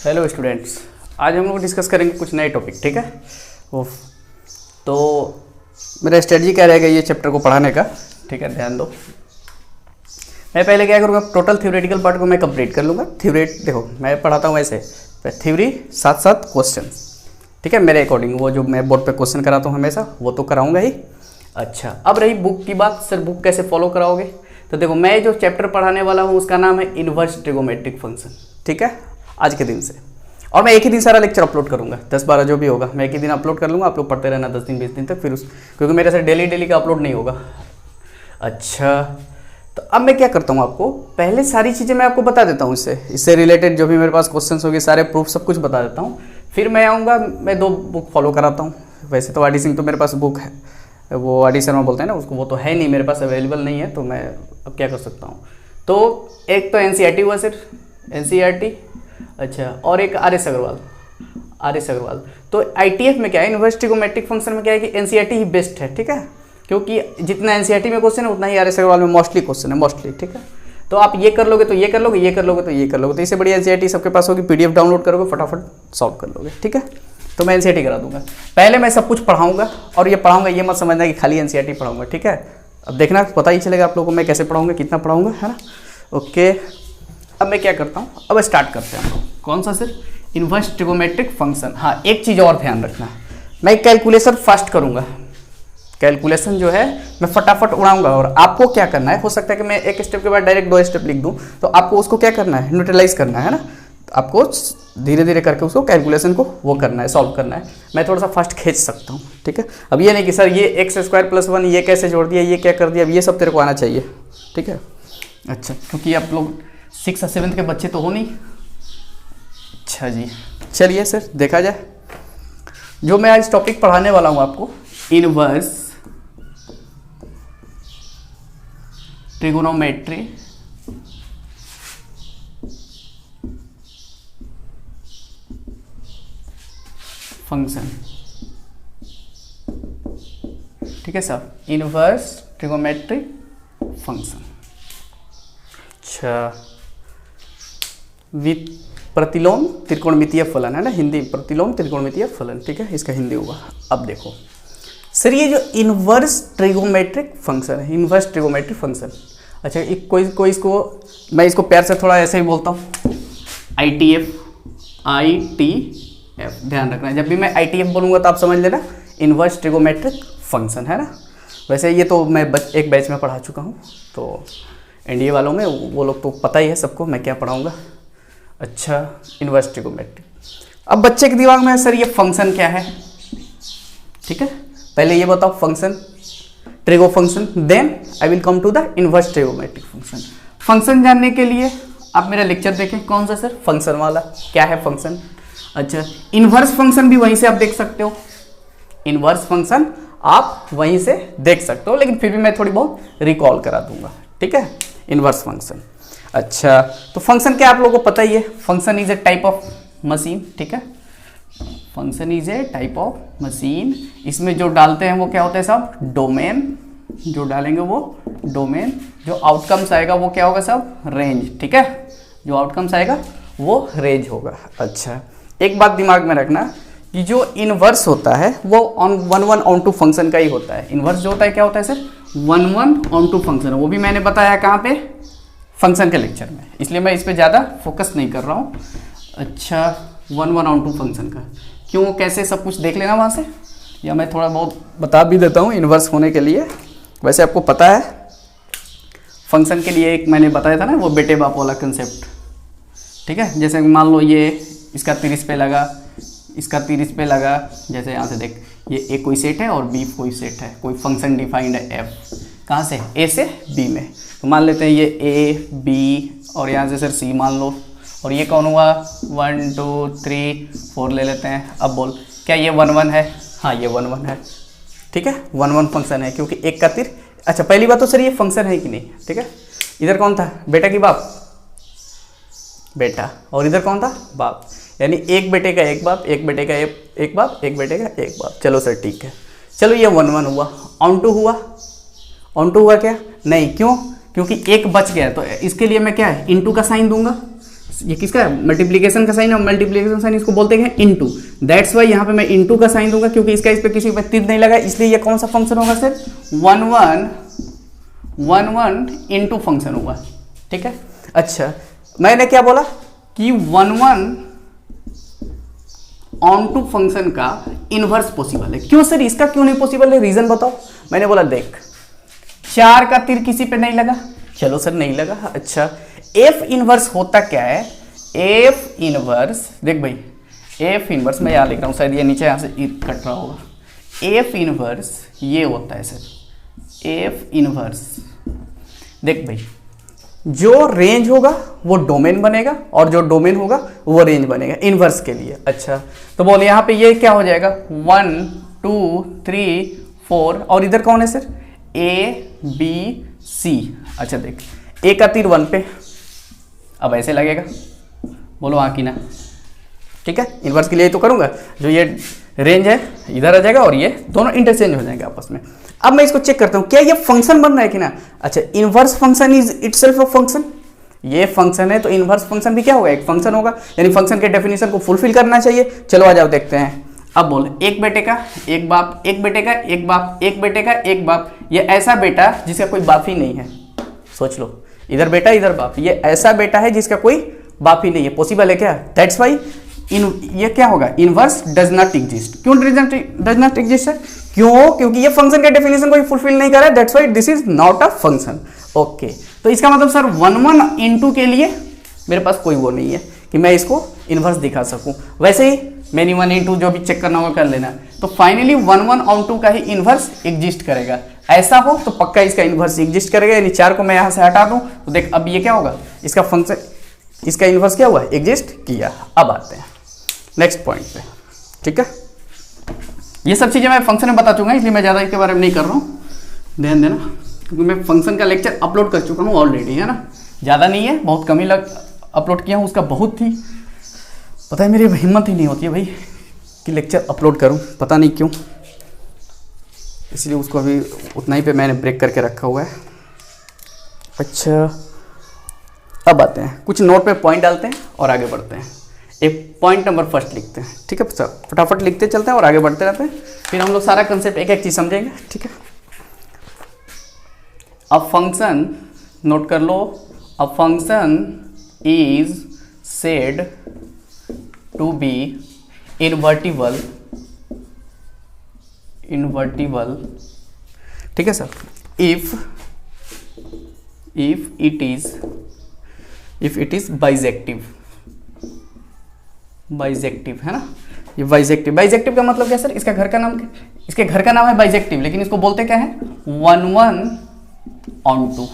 Hello students, आज हम लोग डिस्कस करेंगे कुछ नए टॉपिक। ठीक है, तो मेरा स्ट्रेटजी क्या रहेगा ये चैप्टर को पढ़ाने का। ठीक है, ध्यान दो। मैं पहले क्या करूँगा, टोटल थ्योरेटिकल पार्ट को मैं कंप्लीट कर लूँगा। देखो मैं पढ़ाता हूँ ऐसे, थ्योरी साथ साथ क्वेश्चन। ठीक है, मेरे अकॉर्डिंग वो जो मैं बोर्ड पे क्वेश्चन कराता हूँ हमेशा वो तो कराऊंगा ही। अच्छा, अब रही बुक की बात। सर बुक कैसे फॉलो कराओगे? तो देखो, मैं जो चैप्टर पढ़ाने वाला हूँ उसका नाम है इनवर्स ट्रिगोमेट्रिक फंक्शन। ठीक है, आज के दिन से। और मैं एक ही दिन सारा लेक्चर अपलोड करूंगा, 10-12 जो भी होगा मैं एक ही दिन अपलोड कर लूँगा। आप लोग पढ़ते रहना 10 दिन 20 दिन तक, फिर क्योंकि मेरे से डेली का अपलोड नहीं होगा। अच्छा, तो अब मैं क्या करता हूँ, आपको पहले सारी चीज़ें मैं आपको बता देता हूँ। इससे रिलेटेड जो भी मेरे पास क्वेश्चन होंगे सारे प्रूफ सब कुछ बता देता हूँ। फिर मैं आऊँगा, मैं 2 बुक फॉलो कराता हूँ। वैसे तो आर डी सिंह तो मेरे पास बुक है, वो आर डी शर्मा बोलते हैं ना उसको, वो तो है नहीं मेरे पास, अवेलेबल नहीं है। तो मैं अब क्या कर सकता हूँ, तो एक तो NCERT हुआ सर, NCERT। अच्छा, और एक RS अग्रवाल। तो ITF में क्या है, इनवर्स ट्रिगोमेट्रिक फंक्शन में क्या है कि NCERT ही बेस्ट है। ठीक है, क्योंकि जितना NCERT में क्वेश्चन है उतना ही RS अग्रवाल में मोस्टली क्वेश्चन है, मोस्टली। ठीक है, तो आप ये कर लोगे तो ये कर लोगे, ये कर लोगे तो ये कर लोगे, तो इससे बढ़िया NCERT सबके पास होगी, PDF डाउनलोड करोगे फटाफट सॉल्व कर लोगे। ठीक है, तो मैं NCERT करा दूंगा। पहले मैं सब कुछ पढ़ाऊंगा, और ये पढ़ाऊंगा ये मत समझना कि खाली NCERT पढ़ाऊंगा। ठीक है, अब देखना पता ही चलेगा आप लोगों को मैं कैसे पढ़ाऊंगा, कितना पढ़ाऊंगा, है ना। ओके, अब मैं क्या करता हूँ, अब स्टार्ट करते हैं हम लोग। कौन सा सर? Inverse trigonometric function. हाँ, एक चीज़ और ध्यान रखना, मैं कैलकुलेशन फर्स्ट करूँगा। कैलकुलेशन जो है मैं फटाफट उड़ाऊंगा, और आपको क्या करना है, हो सकता है कि मैं एक स्टेप के बाद डायरेक्ट 2 स्टेप लिख दूं, तो आपको उसको क्या करना है, न्यूट्रलाइज करना है ना। तो आपको धीरे धीरे करके उसको कैलकुलेशन को वो करना है, सॉल्व करना है। मैं थोड़ा सा फास्ट खींच सकता हूँ। ठीक है, अब ये नहीं कि सर ये x² + 1 ये कैसे जोड़ दिया, ये क्या कर दिया, अब ये सब तेरे को आना चाहिए। ठीक है, अच्छा, क्योंकि आप लोग 6 और 7 के बच्चे तो हो नहीं। अच्छा जी, चलिए सर देखा जाए। जो मैं आज टॉपिक पढ़ाने वाला हूँ आपको, इनवर्स ट्रिगोनोमेट्री फंक्शन। ठीक है सर, इनवर्स ट्रिगोमेट्री फंक्शन। अच्छा, प्रतिलोम त्रिकोणमितीय फलन है ना, हिंदी प्रतिलोम त्रिकोणमितीय फलन। ठीक है, इसका हिंदी हुआ। अब देखो सर, ये जो इनवर्स ट्रिगोमेट्रिक फंक्शन है, इनवर्स ट्रिगोमेट्रिक फंक्शन। अच्छा, कोई इसको मैं इसको प्यार से थोड़ा ऐसे ही बोलता हूँ, ITF। ध्यान रखना, जब भी मैं ITF बोलूँगा तो आप समझ लेना इनवर्स ट्रिगोमेट्रिक फंक्शन है ना। वैसे ये तो मैं एक बैच में पढ़ा चुका हूँ, तो NDA वालों में वो लोग तो पता ही है सबको मैं क्या पढ़ाऊँगा। अच्छा, इनवर्स ट्रिगोमेट्री। अब बच्चे के दिमाग में सर ये फंक्शन क्या है? ठीक है, पहले ये बताओ function, trigo function, then I will come to the inverse trigonometric function. Function जानने के लिए आप मेरा लेक्चर देखें। कौन सा सर? फंक्शन वाला। क्या है फंक्शन? अच्छा, इनवर्स फंक्शन भी वहीं से आप देख सकते हो, इनवर्स फंक्शन आप वहीं से देख सकते हो, लेकिन फिर भी मैं थोड़ी बहुत रिकॉल करा दूंगा। ठीक है, इनवर्स फंक्शन। अच्छा, तो फंक्शन क्या आप लोगों को पता ही है, function is a type of machine. ठीक है, function is a type of machine. इसमें जो डालते हैं वो क्या होता है सब? डोमेन। जो डालेंगे वो डोमेन, जो आउटकम्स आएगा वो क्या होगा सब? रेंज। ठीक है, जो आउटकम्स आएगा वो रेंज होगा। अच्छा, एक बात दिमाग में रखना कि जो इनवर्स होता है वो ऑन 1/1 फंक्शन का ही होता है। इनवर्स जो होता है क्या होता है सर? 1/1 फंक्शन। वो भी मैंने बताया कहाँ पे? फंक्शन के लेक्चर में, इसलिए मैं इस पर ज़्यादा फोकस नहीं कर रहा हूँ। अच्छा, 1/1 फंक्शन का क्यों, कैसे, सब कुछ देख लेना वहाँ से, या मैं थोड़ा बहुत बता भी देता हूँ इनवर्स होने के लिए। वैसे आपको पता है फंक्शन के लिए एक मैंने बताया था ना वो बेटे बाप वाला कंसेप्ट। ठीक है, जैसे मान लो ये इसका 30 पे लगा, इसका 30 पे लगा, जैसे यहाँ से देख, ये A कोई सेट है और B कोई सेट है, कोई फंक्शन डिफाइंड है F, कहाँ से? A से B में। तो मान लेते हैं ये A B और यहाँ से सर C मान लो, और ये कौन हुआ? 1 2 3 4 ले लेते हैं। अब बोल, क्या ये 1/1 है? हाँ, ये 1/1 है। ठीक है, 1/1 फंक्शन है क्योंकि एक का तीर। अच्छा, पहली बात तो सर ये फंक्शन है कि नहीं? ठीक है, इधर कौन था? बेटा की बाप? बेटा। और इधर कौन था? बाप। यानी एक बेटे का एक बाप, एक बेटे का एक बाप, एक बेटे का एक बाप। चलो सर ठीक है, चलो ये 1/1 हुआ। ऑन टू हुआ क्या? नहीं, क्यों? क्योंकि एक बच गया, तो इसके लिए मैं क्या है? इनटू का साइन दूंगा, ये किसका है, मल्टीप्लीकेशन का साइन, और मल्टीप्लीकेशन साइन इसको बोलते हैं इनटू। दैट्स वाई यहाँ पे मैं इनटू का साइन दूंगा, क्योंकि इसका इस पे किसी पे तीर नहीं लगा, इसलिए ये कौन सा फंक्शन होगा सर, 1 1 इनटू फंक्शन होगा। ठीक है, अच्छा मैंने क्या बोला कि 1 1 ऑन टू फंक्शन का इनवर्स पॉसिबल है। क्यों सर, इसका क्यों नहीं पॉसिबल है, रीजन बताओ। मैंने बोला देख 4 का तीर किसी पे नहीं लगा, चलो सर नहीं लगा। अच्छा एफ इनवर्स होता क्या है, एफ इनवर्स देख भाई, एफ इनवर्स मैं यहाँ लिख रहा हूँ, शायद ये नीचे यहाँ से कट रहा होगा। एफ इनवर्स ये होता है सर, एफ इनवर्स देख भाई, जो रेंज होगा वो डोमेन बनेगा, और जो डोमेन होगा वो रेंज बनेगा इनवर्स के लिए। अच्छा तो बोले यहाँ पे ये क्या हो जाएगा, 1 2 3 4, और इधर कौन है सर, ए बी सी। अच्छा देख ए का तीर 1 पे, अब ऐसे लगेगा, बोलो हाँ कि ना। ठीक है, इनवर्स के लिए तो करूंगा, जो ये रेंज है इधर आ जाएगा और ये दोनों इंटरचेंज हो जाएंगे आपस में। अब मैं इसको चेक करता हूं क्या ये फंक्शन बन रहा है कि ना। अच्छा inverse function is itself a function, ये फंक्शन है तो इनवर्स फंक्शन भी क्या होगा, एक फंक्शन होगा, यानी फंक्शन के डेफिनेशन को फुलफिल करना चाहिए। चलो आ जाओ देखते हैं। अब बोल एक बेटे का एक बाप, एक बेटे का एक बाप, एक बेटे का एक बाप, ये ऐसा बेटा जिसका कोई बाप ही नहीं है। सोच लो, इधर बेटा इधर बाप, ये ऐसा बेटा है जिसका कोई बाप ही नहीं है, पॉसिबल है क्या। दैट्स वाई ये क्या होगा, इनवर्स डज नॉट एग्जिस्ट। क्यों डज नॉट एग्जिस्ट है, क्यों, क्योंकि ये फंक्शन के डेफिनेशन को फुलफिल नहीं कर रहा है। That's why this is not a function. Okay, तो इसका मतलब सर 1 1 इनटू के लिए मेरे पास कोई वो नहीं है कि मैं इसको इनवर्स दिखा सकूं। वैसे ही मैंने 1 इनटू जो भी चेक करना होगा कर लेना। तो फाइनली 1 1 ऑन 2 का ही इनवर्स एग्जिस्ट करेगा। ऐसा हो तो पक्का इसका इनवर्स एग्जिस्ट करेगा, यानी 4 को मैं यहां से हटा दूं तो देख अब ये क्या होगा, इसका फंक्शन, इसका इनवर्स क्या हुआ, एग्जिस्ट किया। अब आते हैं नेक्स्ट पॉइंट पे। ठीक है, ये सब चीजें मैं फंक्शन में बता चुका, इसलिए मैं ज्यादा इसके बारे में नहीं कर रहा हूँ, ध्यान देना, क्योंकि मैं फंक्शन का लेक्चर अपलोड कर चुका हूँ ऑलरेडी, है ना। ज्यादा नहीं है, बहुत कम ही अपलोड किया हूँ, उसका बहुत ही पता है मेरी हिम्मत ही नहीं होती है भाई कि लेक्चर अपलोड करूँ, पता नहीं क्यों, इसलिए उसको अभी उतना ही पे मैंने ब्रेक करके रखा हुआ है। अच्छा अब आते हैं, कुछ नोट पे पॉइंट डालते हैं और आगे बढ़ते हैं। एक पॉइंट नंबर फर्स्ट लिखते हैं। ठीक है, फटाफट लिखते चलते हैं और आगे बढ़ते रहते हैं, फिर हम लोग सारा कंसेप्ट एक एक चीज समझेंगे। ठीक है, अ फंक्शन, नोट कर लो, a function is said to be invertible, ठीक है sir, if it is bijective, है ना। ये बाइजेक्टिव का मतलब क्या सर, इसके घर का नाम है बाइजेक्टिव, लेकिन इसको बोलते क्या है, 1 1 ऑन 2।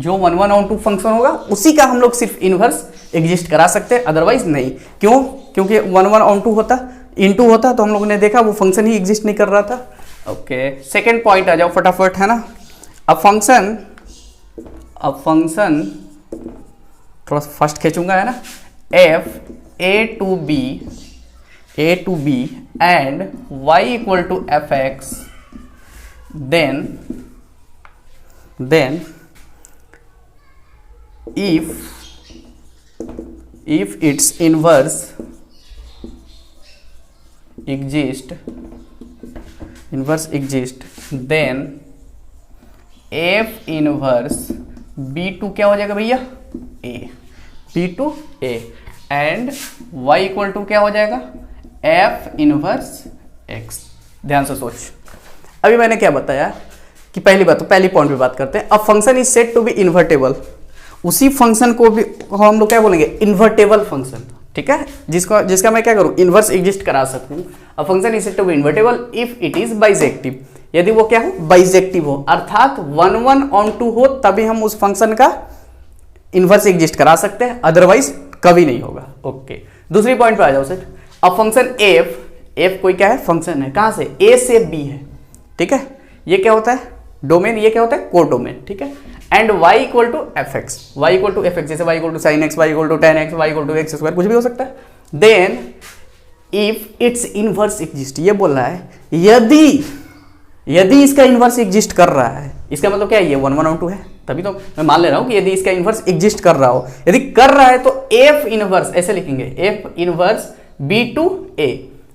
जो 1 1 ऑन 2 फंक्शन होगा उसी का हम लोग सिर्फ इनवर्स एग्जिस्ट करा सकते हैं, अदरवाइज नहीं। क्यों, क्योंकि 1 1 ऑन 2 होता, इनटू होता तो हम लोगों ने देखा वो फंक्शन ही एग्जिस्ट नहीं कर रहा था। ओके, सेकेंड पॉइंट आ जाओ फटाफट, है ना। अब फंक्शन थोड़ा फर्स्ट खींचूंगा, है ना, f A to B and y equal to f x, then if its inverse exist, then f inverse b2 क्या हो जाएगा भैया, a, b2 a, and y equal to क्या हो जाएगा, f इनवर्स x। ध्यान से सोच, अभी मैंने क्या बताया कि पहली पॉइंट पे बात करते हैं। अब function is said to be invertible, उसी फंक्शन को भी हम लोग क्या बोलेंगे, इन्वर्टेबल फंक्शन। ठीक है, जिसका मैं क्या करूं, इनवर्स एग्जिस्ट करा सकूं। A function is said to be invertible if it is bijective, यदि वो क्या हो, बाइजेक्टिव हो, अर्थात 1 1 ऑन 2 हो, तभी हम उस फंक्शन का इनवर्स एग्जिस्ट करा सकते हैं, अदरवाइज कभी नहीं होगा। ओके, दूसरी पॉइंट पे आ जाओ सर। अब फंक्शन एफ कोई क्या है, फंक्शन है, कहां से, ए से बी है। ठीक है, ये क्या होता है, डोमेन, ये क्या होता है, को डोमेन। ठीक है, and y equal to f x, जैसे y equal to sine x, y equal to tan x, y equal to x square, कुछ भी हो सकता है। Then if its inverse exist, ये बोल रहा है यदि इसका इनवर्स एग्जिस्ट कर रहा है, इसका मतलब क्या है, ये 1 1 ऑन 2 है, तभी तो मैं मान ले रहा हूं कि यदि इसका इनवर्स एग्जिस्ट कर रहा हो, यदि कर रहा है तो एफ इनवर्स ऐसे लिखेंगे, एफ इनवर्स बी टू ए,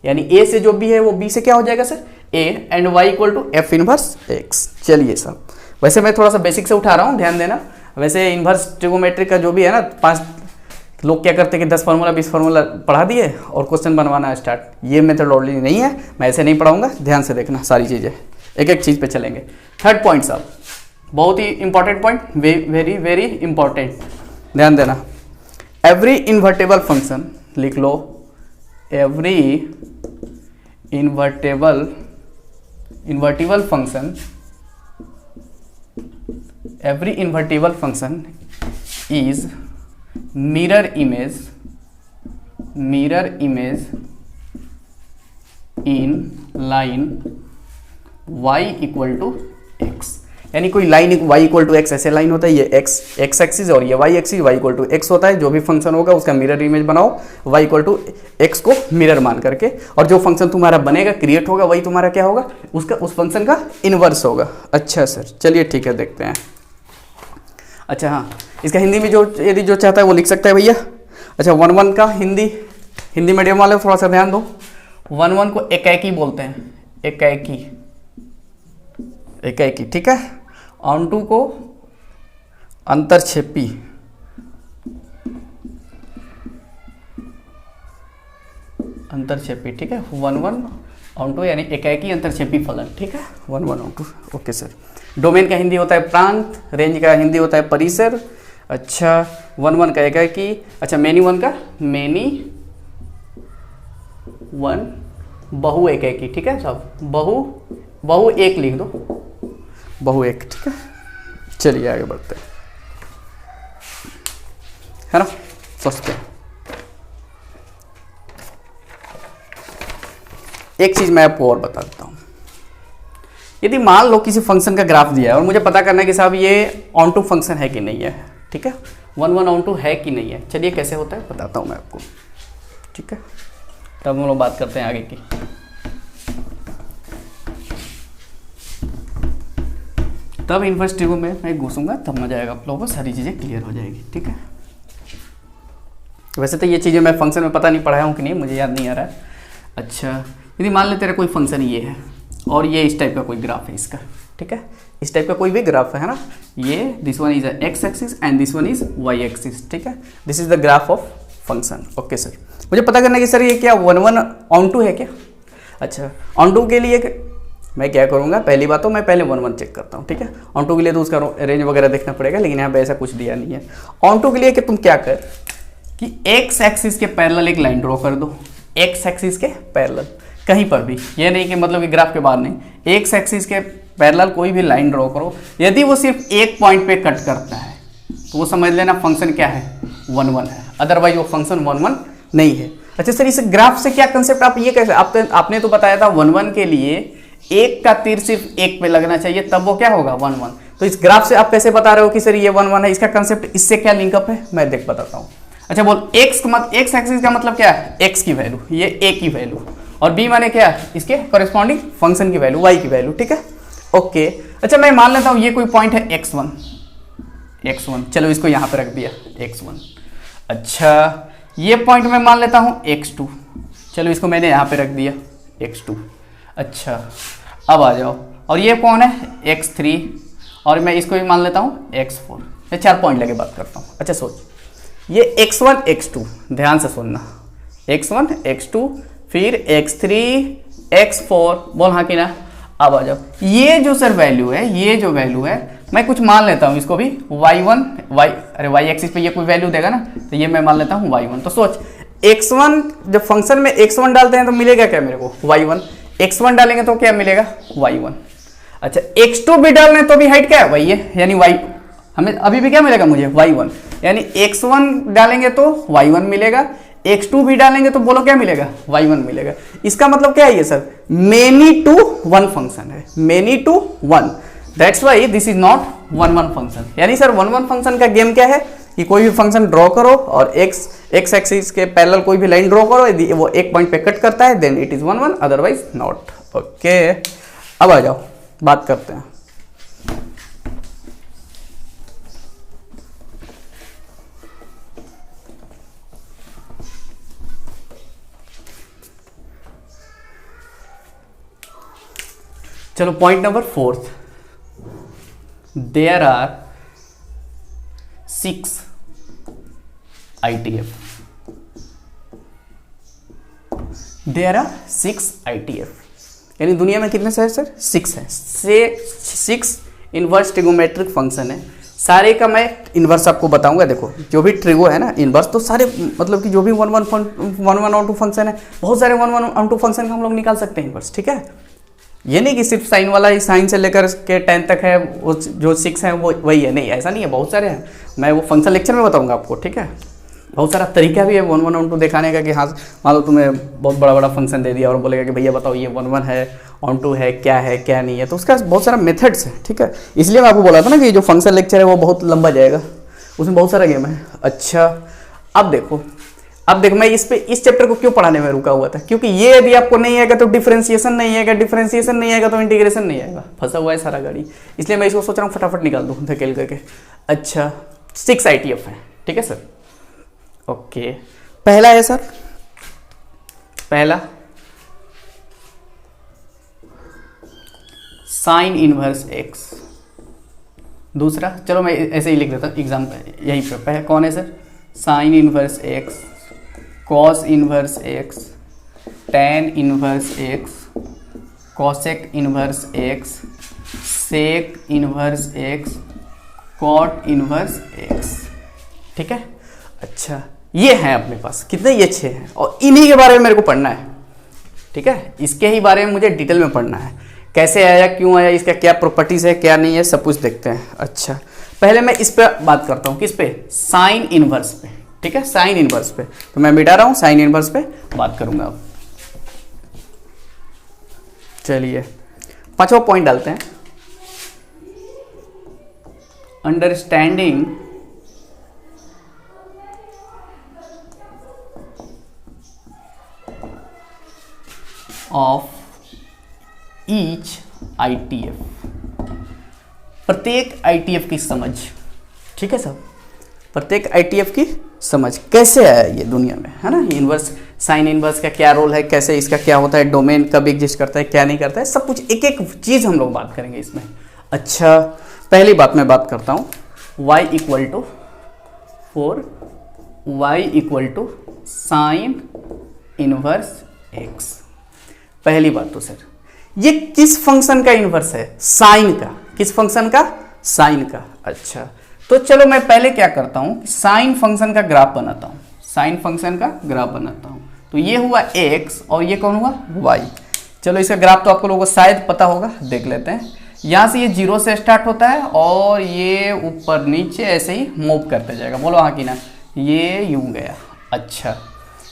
यानी ए से जो बी है वो बी से क्या हो जाएगा sir A, and y equal to f inverse x. चलिए सर, वैसे मैं थोड़ा सा बेसिक से उठा रहा हूँ, ध्यान देना। वैसे इनवर्स ट्रिगोमेट्री का जो भी है ना, 5 लोग क्या करते हैं कि 10 फार्मूला 20 फार्मूला पढ़ा दिए और क्वेश्चन बनवाना स्टार्ट। ये मेथडोलॉजी नहीं है, मैं ऐसे नहीं पढ़ाऊंगा, ध्यान से देखना सारी चीज़ें, एक एक चीज़ पे चलेंगे। थर्ड पॉइंट साहब, बहुत ही important point, very very important, ध्यान देना। एवरी इन्वर्टेबल फंक्शन लिख लो, every invertible function, every invertible function is mirror image in line y equal to x, यानी कोई line y equal to x, ऐसे लाइन होता है, ये x एक्सिस और ये y axis, y equal to x होता है। जो भी फंक्शन होगा उसका मिरर इमेज बनाओ y इक्वल टू एक्स को मिरर मान करके, और जो फंक्शन तुम्हारा बनेगा क्रिएट होगा वही तुम्हारा क्या होगा, उसका उस फंक्शन का इनवर्स होगा। अच्छा सर, चलिए ठीक है, देखते हैं। अच्छा हाँ, इसका हिंदी में जो यदि जो चाहता है वो लिख सकता है भैया। अच्छा 1 का हिंदी मीडियम वाले थोड़ा सा ध्यान दो, 1 को एकाएकी बोलते हैं, एकाएकी, ठीक है। ऑन टू को अंतरक्षेपी, ठीक है। 1 ऑन टू यानी एकाएकी अंतरक्षेपी फलन, ठीक है। 1 onto, okay sir. Domain का हिंदी होता है प्रांत, रेंज का हिंदी होता है परिसर। अच्छा 1 का एकाएकी, अच्छा मेनी 1 का बहु एकाएकी, ठीक है साहब, बहु एक लिख दो, बहु एक, ठीक है। चलिए आगे बढ़ते हैं, है ना, सोचते हैं। एक चीज मैं आपको और बता देता हूं, यदि मान लो किसी फंक्शन का ग्राफ दिया है और मुझे पता करना है कि साहब ये ऑन टू फंक्शन है कि नहीं है, ठीक है, 1 ऑन टू है कि नहीं है। चलिए कैसे होता है बताता हूं मैं आपको, ठीक है। तब हम लोग बात करते हैं आगे की। तब इनवर्स ट्रिगो में मैं घुसूंगा, तब मजा आएगा, आप लोगों को सारी चीज़ें क्लियर हो जाएगी, ठीक है। वैसे तो ये चीज़ें मैं फंक्शन में पता नहीं पढ़ाया हूँ कि नहीं, मुझे याद नहीं आ रहा है। अच्छा यदि मान ले तेरा कोई फंक्शन ये है और ये इस टाइप का कोई ग्राफ है इसका, ठीक है, इस टाइप का कोई भी ग्राफ है ना, ये this one is x axis and this one is y axis, ठीक है। This is the graph of function, okay sir. मुझे पता करना कि सर ये क्या 1 ऑन टू है क्या। अच्छा ऑन टू के लिए मैं क्या करूँगा, पहली बात तो मैं पहले 1 चेक करता हूँ, ठीक है। ऑन टू के लिए तो उसका रेंज वगैरह देखना पड़ेगा, लेकिन यहाँ पे ऐसा कुछ दिया नहीं है। ऑन टू के लिए कि तुम क्या कर कि एक्स एक्सिस के पैरेलल एक लाइन ड्रॉ कर दो, एक्स एक्सिस के पैरेलल कहीं पर भी, ये नहीं कि मतलब कि ग्राफ के बाद नहीं, एक्स एक्सिस के पैरेलल कोई भी लाइन ड्रॉ करो। यदि वो सिर्फ एक पॉइंट पे कट करता है तो वो समझ लेना फंक्शन क्या है, 1 है, अदरवाइज वो फंक्शन 1 नहीं है। अच्छा सर इस ग्राफ से क्या कंसेप्ट, आप ये कैसे, आपने तो बताया था 1 के लिए एक का तीर सिर्फ एक पे लगना चाहिए तब वो क्या होगा 1, तो इस ग्राफ से आप कैसे बता रहे हो कि सर ये 1 है, इसका कंसेप्ट इससे क्या लिंकअप है, मैं देख बताता हूँ। अच्छा बोल एक्स एक्सिस का मतलब क्या है, एक्स की वैल्यू, ये ए की वैल्यू, और बी माने क्या है, इसके कॉरेस्पॉन्डिंग फंक्शन की वैल्यू, वाई की वैल्यू, ठीक है, ओके। अच्छा मैं मान लेता हूँ ये कोई पॉइंट है x1, चलो इसको यहाँ पे रख दिया x1। अच्छा ये पॉइंट मैं मान लेता हूँ x2, चलो इसको मैंने यहाँ पे रख दिया x2। अच्छा अब आ जाओ, और ये कौन है x3, और मैं इसको भी मान लेता हूँ x4। मैं 4 पॉइंट लेके बात करता हूँ। अच्छा सोच, ये x1 x2, ध्यान से सुनना, x1 x2 फिर x3 x4, बोल हाँ कि ना। अब आ जाओ, ये जो सर वैल्यू है, ये जो वैल्यू है मैं कुछ मान लेता हूँ इसको भी y एक्सिस पे ये कोई वैल्यू देगा ना, तो ये मैं मान लेता हूँ y1। तो सोच x1 जब फंक्शन में x1 डालते हैं तो मिलेगा क्या मेरे को y1, x1 डालेंगे तो क्या मिलेगा y1। अच्छा x2 भी डालने तो भी हाइट क्या है वही है, यानी y, हमें अभी भी क्या मिलेगा मुझे y1, यानी x1 डालेंगे तो y1 मिलेगा, x2 भी डालेंगे तो बोलो क्या मिलेगा y1 मिलेगा। इसका मतलब क्या है ये sir, many to one function है, many to one, that's why this is not 1 function. यानी सर 1 फंक्शन का गेम क्या है कि कोई भी फंक्शन ड्रॉ करो और एक्स एक्सिस के पैरेलल कोई भी लाइन ड्रॉ करो, यदि वो एक पॉइंट पे कट करता है then it is 1 otherwise not, okay. अब आ जाओ बात करते हैं। चलो point number 4, there are 6 ITF। There are 6 ITF, यानी दुनिया में कितने है सर? 6 है। से 6 इनवर्स ट्रिगोमेट्रिक फंक्शन है। सारे का मैं इन्वर्स आपको बताऊंगा। देखो जो भी ट्रिगो है ना इन्वर्स, तो सारे मतलब कि जो भी 1 1 और 2 फंक्शन है, बहुत सारे 1 1 और 2 फंक्शन का हम लोग निकाल सकते हैं इन्वर्स, ठीक है। ये नहीं कि सिर्फ साइन वाला ही, साइन से लेकर के 10 तक है, वो जो 6 है वो वही है, नहीं ऐसा नहीं है, बहुत सारे हैं। मैं वो फंक्शन लेक्चर में बताऊंगा आपको, ठीक है। बहुत सारा तरीका भी है 1 1 और 2 दिखाने का, कि हाँ मान लो तुम्हें बहुत बड़ा बड़ा फंक्शन दे दिया और बोलेगा कि भैया बताओ ये 1 1 है, ऑन 2 है क्या नहीं है, तो उसका बहुत सारा मेथड्स है, ठीक है। इसलिए मैं आपको बोला था ना कि जो फंक्शन लेक्चर है वो बहुत लंबा जाएगा, उसमें बहुत सारा गेम है। अच्छा अब देखो मैं इस चैप्टर को क्यों पढ़ाने में रुका हुआ था, क्योंकि ये यदि आपको नहीं आएगा तो डिफरेंशिएशन नहीं आएगा, डिफरेंशिएशन नहीं आएगा तो इंटीग्रेशन नहीं आएगा, फंसा हुआ है सारा गाड़ी। इसलिए मैं इसको सोच रहा हूँ फटाफट निकाल दूँ धकेल करके। अच्छा 6 ITF है, ठीक है सर। ओके पहला है सर, पहला साइन इनवर्स x, दूसरा चलो मैं ऐसे ही लिख देता हूँ एग्जाम यहीं पे, कौन है sir? Sine inverse x, cos inverse x, tan inverse x, cosec inverse x, sec inverse x, cot inverse x, ठीक है। अच्छा ये हैं अपने पास, कितने? ये 6 हैं, और इन्हीं के बारे में मेरे को पढ़ना है, ठीक है। इसके ही बारे में मुझे डिटेल में पढ़ना है, कैसे आया, क्यों आया, इसका क्या प्रॉपर्टीज है, क्या नहीं है, सब कुछ देखते हैं। अच्छा पहले मैं इस पे बात करता हूँ, किस पे? साइन इनवर्स पे, ठीक है, साइन इनवर्स पे। तो मैं मिटा रहा हूँ, साइन इनवर्स पे बात करूंगा अब। चलिए 5वां पॉइंट डालते हैं, अंडरस्टैंडिंग ऑफ ईच ITF, प्रत्येक ITF की समझ, ठीक है सब, प्रत्येक ITF की समझ कैसे आया ये दुनिया में, है ना। इनवर्स, साइन इनवर्स का क्या रोल है, कैसे इसका क्या होता है, डोमेन कब एग्जिस्ट करता है, क्या नहीं करता है, सब कुछ एक एक चीज हम लोग बात करेंगे इसमें। अच्छा पहली बात मैं बात करता हूँ y equal to 4, y equal to sine inverse x। पहली बात तो सर ये किस फंक्शन का इनवर्स है? साइन का। किस फंक्शन का? साइन का। अच्छा तो चलो मैं पहले क्या करता हूं, साइन फंक्शन का ग्राफ बनाता हूं, साइन फंक्शन का ग्राफ बनाता हूं। तो ये हुआ x और ये कौन हुआ? y। चलो इसका ग्राफ तो आपको लोगों को शायद पता होगा, देख लेते हैं। यहां से ये 0 से स्टार्ट होता है और ये ऊपर नीचे ऐसे ही मूव करते जाएगा, बोलो हाँ कि ना, ये यूं गया। अच्छा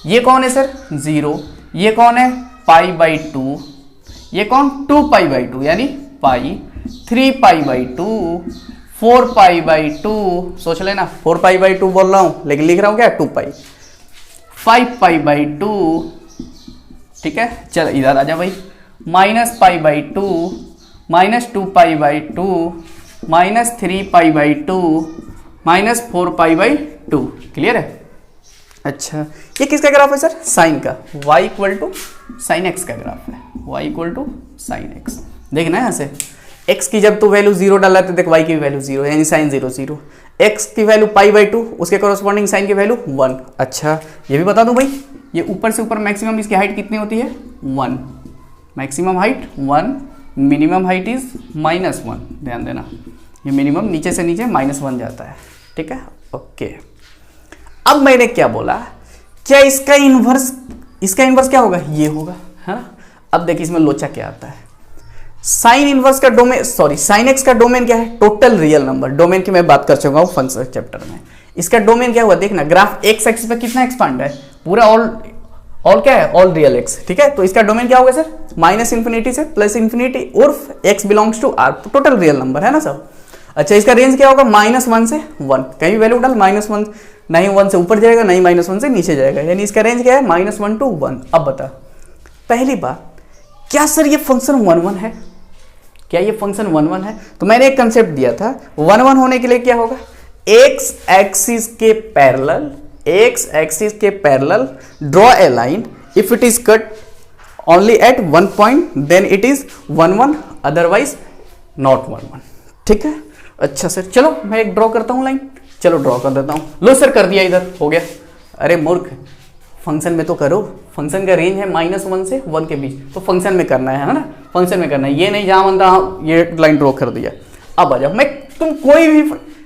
ये कौन है सर? 0। ये कौन है? π/2। ये कौन? 2π/2 यानी पाई, 3π/2, 4π/2, सोच लेना 4π/2 बोल रहा हूं लेकिन लिख रहा हूं क्या? 2π, 5π/2, ठीक है। चल इधर आ जा भाई, -π/2, -2π/2, -3π/2, -4π/2, क्लियर है। अच्छा ये किसका ग्राफ है सर? साइन का। y equal to sine x का ग्राफ है, y equal to sine x. देखना यहाँ से x की जब तो वैल्यू 0 डाला तो देख y की वैल्यू 0 यानी साइन 0 0, x की वैल्यू π/2, उसके कॉरस्पॉन्डिंग साइन की वैल्यू 1। अच्छा ये भी बता दूं भाई, ये ऊपर से ऊपर मैक्सिमम इसकी हाइट कितनी होती है? 1। Maximum height 1, minimum height is -1। ध्यान देना ये मिनिमम नीचे से नीचे -1 जाता है, ठीक है। ओके अब मैंने क्या बोला, क्या इसका इनवर्स क्या होगा? ये होगा, है ना। अब देखिए इसमें लोचा क्या आता है। साइन इनवर्स का डोमेन, सॉरी साइन एक्स का डोमेन क्या है? Total real number. डोमेन की मैं बात कर चुका हूँ फंक्शन चैप्टर में। इसका डोमेन क्या हुआ? देखना ग्राफ एक्स एक्सिस पे कितना एक्सपांड है, पूरा ऑल क्या है? ऑल रियल एक्स, ठीक है। तो इसका डोमेन क्या होगा सर? -∞ से +∞, उर्फ x belongs to r, total real number है ना सब। अच्छा इसका रेंज क्या होगा? -1 से 1, कहीं वैल्यू डाल, -1 नहीं 1 से ऊपर जाएगा, नहीं -1 से नीचे जाएगा, यानी इसका रेंज क्या है? -1 to 1। अब बता पहली बात, क्या सर ये फंक्शन 1 1 है? क्या ये फंक्शन 1 1 है? तो मैंने एक कंसेप्ट दिया था, 1 1 होने के लिए क्या होगा? x एक्सिस के parallel draw a line, if it is cut only at one point then it is 1 1 otherwise not 1 1। ठीक है, अच्छा सर चलो मैं एक ड्रॉ करता हूँ लाइन, चलो ड्रॉ कर देता हूँ। लो सर कर दिया, इधर हो गया। अरे मूर्ख, फंक्शन में तो करो, फंक्शन का रेंज है -1 से 1 के बीच, तो फंक्शन में करना है ना, फंक्शन में करना है, ये नहीं जहां बंदा ये लाइन ड्रॉ कर दिया। अब आ जाओ, मैं तुम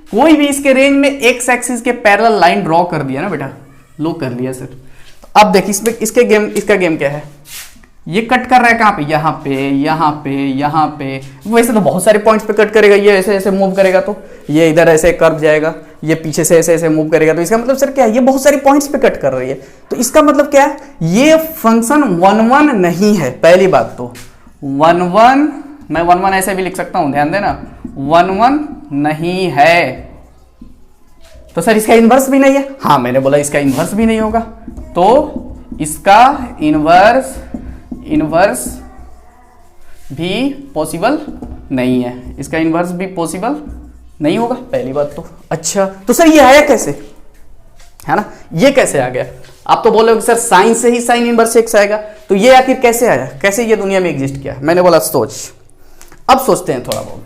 कोई भी इसके रेंज में एक्स एक्सिस के पैरेलल लाइन ड्रॉ कर दिया ना बेटा, लो कर लिया सर। अब देख इसमें इसका गेम क्या है, ये कट कर रहा है कहाँ पे, यहाँ पे, यहाँ पे, यहाँ पे। वैसे तो बहुत सारे पॉइंट्स पे कट करेगा, ये ऐसे ऐसे मूव करेगा तो ये इधर ऐसे कर्व जाएगा, ये पीछे से ऐसे ऐसे मूव करेगा, तो इसका मतलब सर क्या है, ये बहुत सारे पॉइंट्स पे कट कर रही है, तो इसका मतलब क्या है, ये फंक्शन 1 1 नहीं है। पहली बात तो 1 1, मैं 1 1 ऐसे भी लिख सकता हूं, ध्यान देना, 1 1 नहीं है। तो सर इसका इन्वर्स भी नहीं है, हाँ मैंने बोला इसका इन्वर्स भी नहीं होगा, तो इसका इन्वर्स भी पॉसिबल नहीं है, इसका इन्वर्स भी पॉसिबल नहीं होगा, पहली बात तो। अच्छा तो सर ये आया कैसे, है ना, ये कैसे आ गया? आप तो बोलोगे सर साइन से ही साइन इनवर्स एक्स आएगा, तो ये आखिर कैसे आया, कैसे ये दुनिया में एग्जिस्ट किया? मैंने बोला सोच। अब सोचते हैं थोड़ा बहुत,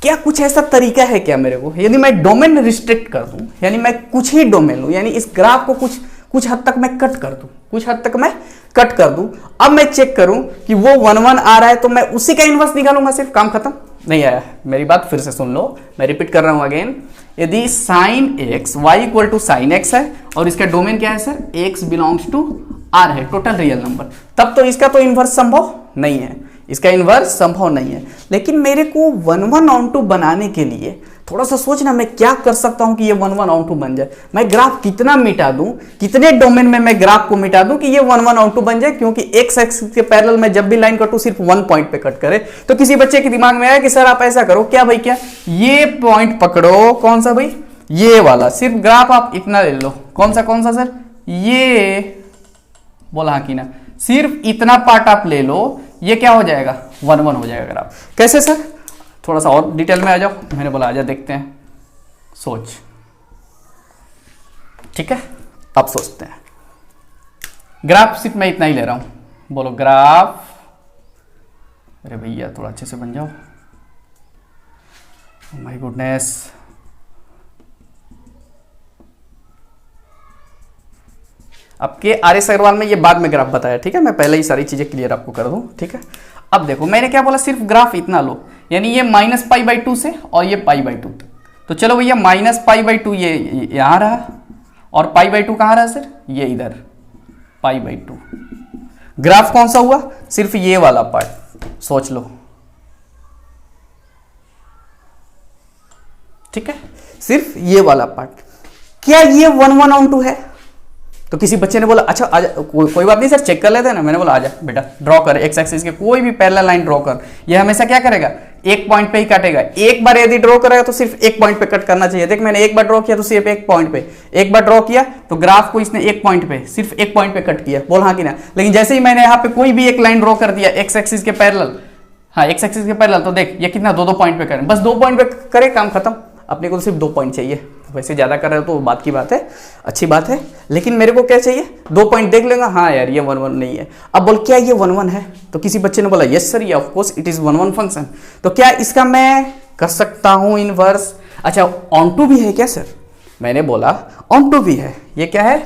क्या कुछ ऐसा तरीका है क्या मेरे को, यदि मैं डोमेन रिस्ट्रिक्ट कर दूं, यानी मैं कुछ ही डोमेन लूं, यानी इस ग्राफ को कुछ हद तक मैं कट कर दूं, कुछ हद तक मैं कट कर दूं, अब मैं चेक करूं कि वो 1 1 आ रहा है, तो मैं उसी का इनवर्स निकालूंगा, सिर्फ काम खत्म। नहीं आया, मेरी बात फिर से सुन लो, मैं रिपीट कर रहा हूं अगेन। यदि sine x y equal to sine x है और इसका डोमेन क्या है sir, x belongs to R है, टोटल रियल नंबर, तब तो इसका तो इनवर्स संभव नहीं है, इसका इनवर्स संभव नहीं है। लेकिन मेरे को 1 1 onto बनाने के लिए थोड़ा सा सोचना, मैं क्या कर सकता हूं कि ये 1 1 onto बन जाए। मैं ग्राफ कितना मिटा दूं, कितने डोमेन में मैं ग्राफ को मिटा दूं कि ये 1 1 onto बन जाए, क्योंकि एक्स एक्सिस के पैरेलल में जब भी लाइन कटू सिर्फ 1 पॉइंट पे कट करे। तो किसी बच्चे के दिमाग में आया कि सर आप ऐसा करो, क्या भाई क्या, ये पॉइंट पकड़ो, कौन सा भाई, ये वाला, सिर्फ ग्राफ आप इतना ले लो, कौन सा सर, ये बोला हाँ कि ना, सिर्फ इतना पार्ट आप ले लो, ये क्या हो जाएगा, 1 1 हो जाएगा ग्राफ। कैसे सर, थोड़ा सा और डिटेल में आ जाओ, मैंने बोला आ जाओ देखते हैं, सोच। ठीक है, अब सोचते हैं। ग्राफ सिर्फ मैं इतना ही ले रहा हूं, बोलो ग्राफ, अरे भैया थोड़ा अच्छे से बन जाओ, माय गुडनेस। आपके आर एस अग्रवाल में ये बाद में ग्राफ बताया, ठीक है, मैं पहले ही सारी चीजें क्लियर आपको कर दूं। ठीक है, अब देखो मैंने क्या बोला, सिर्फ ग्राफ इतना लो, यानी ये -π/2 से और ये π/2 तक। तो चलो भैया -π/2 ये यहां रहा, और π/2 कहां रहा सर, ये इधर π/2। ग्राफ कौन सा हुआ, सिर्फ ये वाला पार्ट, सोच लो। ठीक है, सिर्फ ये वाला पार्ट, क्या ये 1 1 onto है? तो किसी बच्चे ने बोला अच्छा आजा, कोई बात नहीं सर चेक कर लेते हैं ना। मैंने बोला आजा बेटा ड्रॉ कर, एक्स एक्सिस के कोई भी पैरेलल लाइन ड्रॉ कर, ये हमेशा क्या करेगा, एक पॉइंट पे ही काटेगा। एक बार यदि ड्रॉ करेगा तो सिर्फ एक पॉइंट पे कट करना चाहिए। देख मैंने एक बार ड्रॉ किया तो सिर्फ एक पॉइंट पे, एक बार ड्रॉ किया तो ग्राफ को इसने एक पॉइंट पे, सिर्फ एक पॉइंट पे कट किया, बोल हाँ कि ना। लेकिन जैसे ही मैंने यहाँ पे कोई भी एक लाइन ड्रॉ कर दिया एक्स एक्सिस के पैरेलल, हाँ एक्स एक्सिस के पैरेलल, तो देख ये कितना 2 पॉइंट पे करें, बस 2 पॉइंट पे करे, काम खत्म। अपने को तो सिर्फ 2 पॉइंट चाहिए, वैसे ज्यादा कर रहे हो तो बात की बात है, अच्छी बात है, लेकिन मेरे को क्या चाहिए, 2 पॉइंट देख लेगा, हाँ यार ये 1 1 नहीं है। अब बोल क्या ये 1 1 है, तो किसी बच्चे ने बोला यस सर ये of course it is 1 1 function. तो क्या इसका मैं कर सकता हूं इनवर्स? अच्छा ऑनटू भी है क्या सर? मैंने बोला ऑनटू भी है। ये क्या है,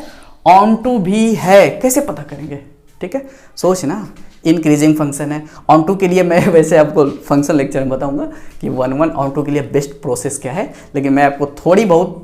ऑनटू भी है, कैसे पता करेंगे? ठीक है, सोच ना, इंक्रीजिंग फंक्शन है। ऑनटू के लिए मैं वैसे आपको फंक्शन लेक्चर में बताऊंगा कि 1 1 ऑनटू के लिए बेस्ट प्रोसेस क्या है, लेकिन मैं आपको थोड़ी बहुत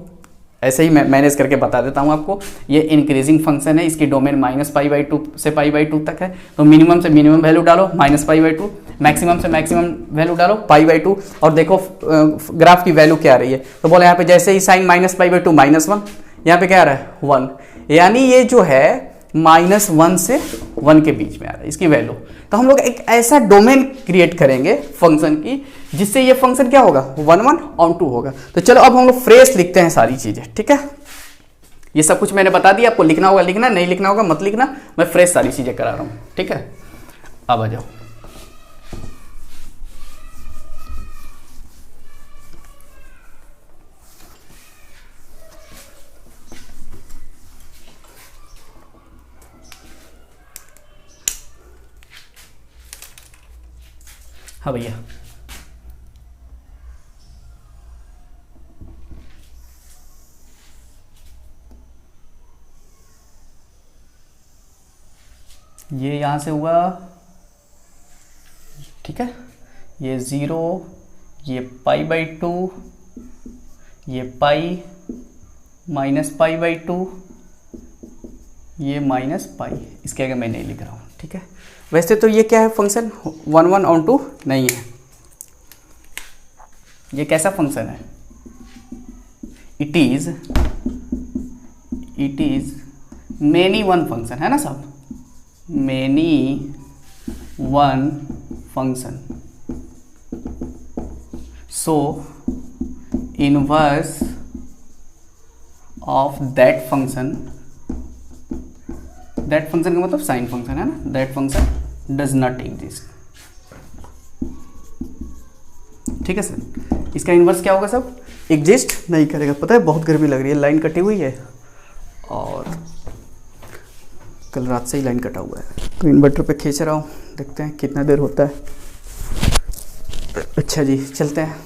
ऐसे ही मैनेज करके बता देता हूं आपको। ये इंक्रीजिंग फंक्शन है, इसकी डोमेन -π/2 से π/2 तक है, तो मिनिमम से मिनिमम वैल्यू डालो -π/2, मैक्सिमम से मैक्सिमम वैल्यू डालो π/2, और देखो ग्राफ की वैल्यू क्या आ रही है। तो बोले यहाँ पे जैसे ही साइन -π/2 -1, यहाँ पे क्या आ रहा है 1, यानी ये जो है -1 से 1 के बीच में आ रहा है इसकी वैल्यू। तो हम लोग एक ऐसा डोमेन क्रिएट करेंगे फंक्शन की, जिससे ये फंक्शन क्या होगा, 1 1 onto होगा। तो चलो अब हम लोग फ्रेश लिखते हैं सारी चीजें। ठीक है, ये सब कुछ मैंने बता दिया, आपको लिखना होगा लिखना, नहीं लिखना होगा मत लिखना, मैं फ्रेश सारी चीजें करा रहा हूं। ठीक है, अब आ जाओ। हाँ भैया, ये यहाँ से हुआ, ठीक है, ये 0, ये π/2, ये पाई माइनस π/2, ये माइनस पाई, इसके आगे मैं नहीं लिख रहा हूँ, ठीक है। वैसे तो ये क्या है फंक्शन, 1/(1)(2) नहीं है, ये कैसा फंक्शन है, it is many one function है ना साहब, many one function. So inverse of that function का मतलब साइन फंक्शन है ना, that function does not exist, ठीक है सर। इसका इनवर्स क्या होगा सब, एग्जिस्ट नहीं करेगा। पता है बहुत गर्मी लग रही है, लाइन कटी हुई है और कल रात से ही लाइन कटा हुआ है, तो इन्वर्टर पे खींच रहा हूँ, देखते हैं कितना देर होता है। अच्छा जी चलते हैं।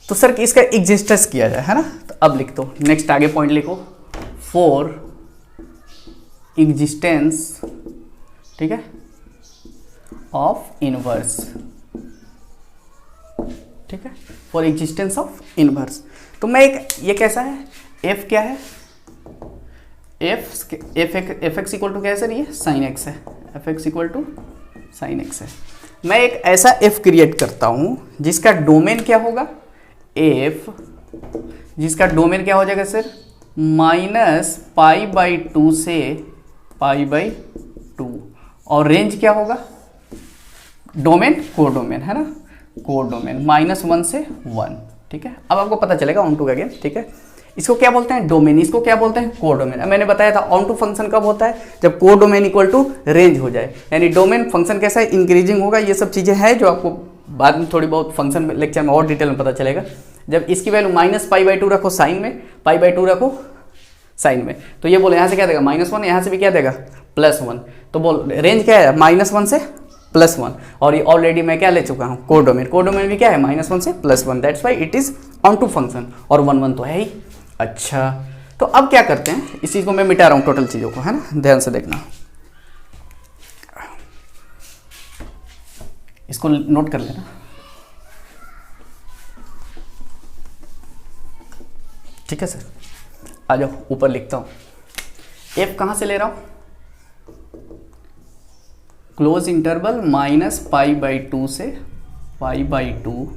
तो सर इसका एग्जिस्टेंस किया जाए है ना, तो अब लिख दो, नेक्स्ट आगे पॉइंट लिखो, फॉर एग्जिस्टेंस, ठीक है, ऑफ इनवर्स, ठीक है, फॉर एग्जिस्टेंस ऑफ इनवर्स। तो मैं एक, ये कैसा है, एफ क्या है, एफ एक्स इक्वल टू क्या है सर, ये साइन एक्स है, f x equal to sine x है। मैं एक ऐसा एफ क्रिएट करता हूं जिसका डोमेन क्या होगा, एफ जिसका डोमेन क्या हो जाएगा सर, -π/2 से π/2, और रेंज क्या होगा, डोमेन कोडोमेन है ना, कोडोमेन -1 से 1, ठीक है। अब आपको पता चलेगा ऑन टू का गेम, ठीक है। इसको क्या बोलते हैं, डोमेन, इसको क्या बोलते हैं, कोडोमेन। मैंने बताया था ऑन टू फंक्शन कब होता है, जब कोडोमेन इक्वल टू रेंज हो जाए, यानी डोमेन फंक्शन कैसा है, इंक्रीजिंग होगा। ये सब चीजें हैं जो आपको बाद में थोड़ी बहुत फंक्शन में लेक्चर में और डिटेल में पता चलेगा। जब इसकी वैल्यू -π/2 रखो साइन में, π/2 रखो साइन में, तो ये बोले यहाँ से क्या देगा -1, यहाँ से भी क्या देगा +1, तो बोल रेंज क्या है, -1 से +1, और ये ऑलरेडी मैं क्या ले चुका हूँ, कोडोमेन। कोडोमेन भी क्या है, -1 से +1, that's why it is onto function, और 1 1 तो है ही। अच्छा, तो अब क्या करते हैं, इस चीज को मैं मिटा रहा हूँ टोटल चीजों को, है ना, ध्यान से देखना, इसको नोट कर लेना, ठीक है सर। आ जाओ ऊपर लिखता हूं, एफ कहां से ले रहा हूं, क्लोज इंटरवल -π/2 से π/2,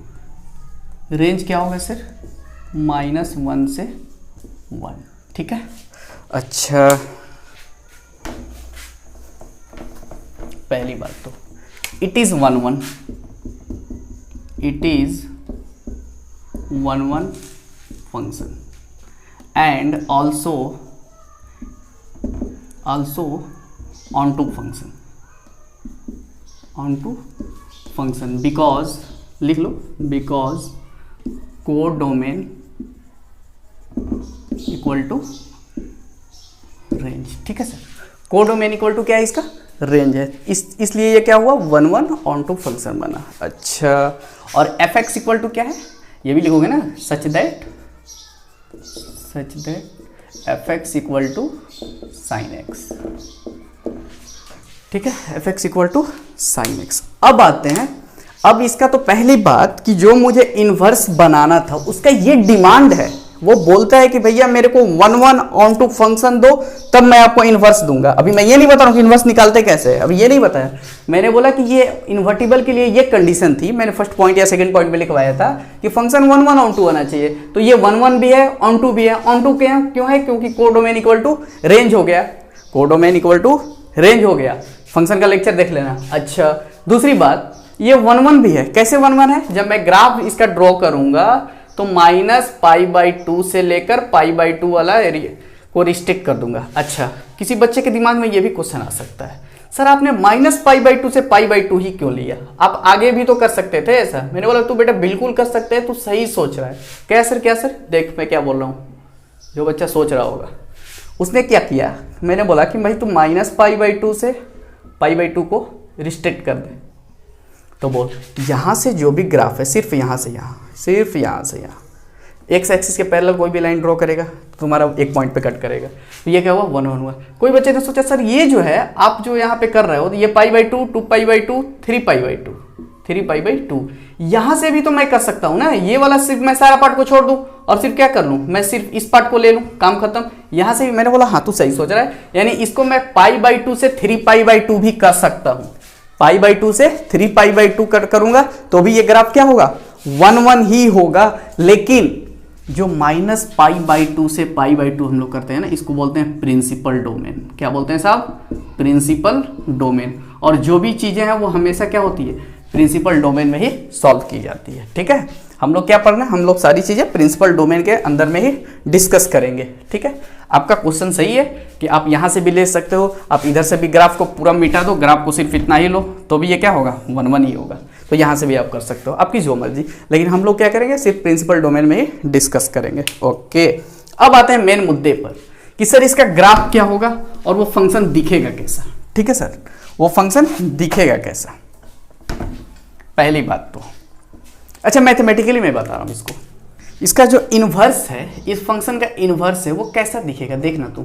रेंज क्या होगा सर, -1 से 1, ठीक है। अच्छा, पहली बात तो it is 1 1, it is 1 1 function, and also onto function because लिख लो, because codomain equal to range, ठीक है सर। कोडोमेन इक्वल टू क्या है, इसका रेंज है, इसलिए ये क्या हुआ, 1 1 ऑन टू फंक्शन बना। अच्छा, और एफ एक्स इक्वल टू क्या है, ये भी लिखोगे ना, such that f x equal to sine x, ठीक है, f x equal to sine x. अब आते हैं, अब इसका तो पहली बात कि जो मुझे इनवर्स बनाना था उसका ये डिमांड है, वो बोलता है कि भैया मेरे को 1 1 ऑन टू फंक्शन दो, तब मैं आपको इनवर्स दूंगा। अभी मैं ये नहीं बता रहा हूँ कि इनवर्स निकालते कैसे है, अभी ये नहीं बताया। मैंने बोला कि ये इन्वर्टिबल के लिए ये कंडीशन थी, मैंने फर्स्ट पॉइंट या सेकंड पॉइंट में लिखवाया था कि फंक्शन 1 1 ऑन टू आना चाहिए। तो ये 1 1 भी है, ऑन टू भी है। ऑन टू क्यों है, क्योंकि कोडोमेन इक्वल टू रेंज हो गया, कोडोमेन इक्वल टू रेंज हो गया। फंक्शन का लेक्चर देख लेना। अच्छा, दूसरी बात, ये 1 1 भी है। कैसे 1 1 है, जब मैं ग्राफ इसका ड्रॉ करूंगा तो -π/2 से लेकर π/2 वाला एरिया को रिस्ट्रिक्ट कर दूंगा। अच्छा, किसी बच्चे के दिमाग में ये भी क्वेश्चन आ सकता है, सर आपने -π/2 से π/2 ही क्यों लिया, आप आगे भी तो कर सकते थे ऐसा। मैंने बोला तू बेटा बिल्कुल कर सकते है, तू सही सोच रहा है। क्या सर, देख मैं क्या बोल रहा हूँ, जो बच्चा सोच रहा होगा उसने क्या किया, मैंने बोला कि भाई तू -π/2 से π/2 को रिस्ट्रिक्ट कर दे, तो बोल यहाँ से जो भी ग्राफ है सिर्फ यहाँ से यहाँ, सिर्फ यहाँ से यहाँ एक्स एक्सिस के पैरेलल कोई भी लाइन ड्रॉ करेगा तो तुम्हारा एक पॉइंट पे कट करेगा, तो ये क्या हुआ 1 1 हुआ। कोई बच्चे ने सोचा सर ये जो है आप जो यहाँ पे कर रहे हो ये π/2, 2π/2, 3π/2, 3π/2, यहाँ से भी तो मैं कर सकता हूँ ना, ये वाला सिर्फ मैं सारा पार्ट को छोड़ दूँ और सिर्फ क्या कर लूँ, मैं सिर्फ इस पार्ट को ले लूँ, काम खत्म। यहाँ से भी मैंने बोला हाँ तू सही सोच रहा है, यानी इसको मैं π/2 से 3π/2 भी कर सकता हूँ, π/2 से 3π/2 कट करूंगा तो भी ये ग्राफ क्या होगा 1 1 ही होगा। लेकिन जो -π/2 से π/2 हम लोग करते हैं ना, इसको बोलते हैं प्रिंसिपल डोमेन। क्या बोलते हैं साहब? Principal domain. और जो भी चीजें हैं वो हमेशा क्या होती है, प्रिंसिपल डोमेन में ही सॉल्व की जाती है। ठीक है, हम लोग क्या पढ़ना है, हम लोग सारी चीजें प्रिंसिपल डोमेन के अंदर में ही डिस्कस करेंगे। ठीक है, आपका क्वेश्चन सही है कि आप यहां से भी ले सकते हो, आप इधर से भी ग्राफ को पूरा मिटा दो, ग्राफ को सिर्फ इतना ही लो तो भी ये क्या होगा 1 1 ही होगा। तो यहां से भी आप कर सकते हो, आपकी जो मर्जी। लेकिन हम लोग क्या करेंगे, सिर्फ प्रिंसिपल डोमेन में ही डिस्कस करेंगे। ओके, अब आते हैं मेन मुद्दे पर कि सर इसका ग्राफ क्या होगा और वो फंक्शन दिखेगा कैसा। ठीक है सर, वो फंक्शन दिखेगा कैसा, पहली बात तो अच्छा मैथमेटिकली मैं बता रहा हूं इसको। इसका जो इनवर्स है, इस फंक्शन का इनवर्स है वो कैसा दिखेगा, देखना तू।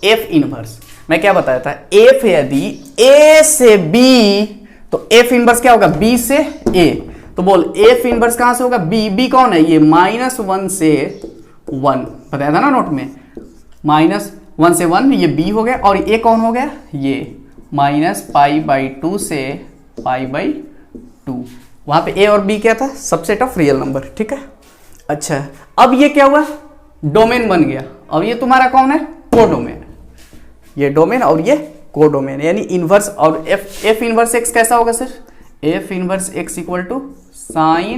एफ इनवर्स मैं क्या बताया था, एफ यदि ए से बी तो एफ इनवर्स क्या होगा, बी से ए। तो बोल एफ इनवर्स कहां से होगा, बी। बी कौन है, ये -1 से 1 बताया था ना नोट में, -1 से 1 ये बी हो गया। और ए कौन हो गया, ये -π/2 से π/2। वहां पे ए और बी क्या था, सबसेट ऑफ रियल नंबर। ठीक है, अच्छा अब ये क्या हुआ, डोमेन बन गया। और ये तुम्हारा कौन है, कोडोमेन। ये डोमेन और ये कोडोमेन, यानी इनवर्स। और एफ इनवर्स एक्स कैसा होगा sir, f inverse x equal to sign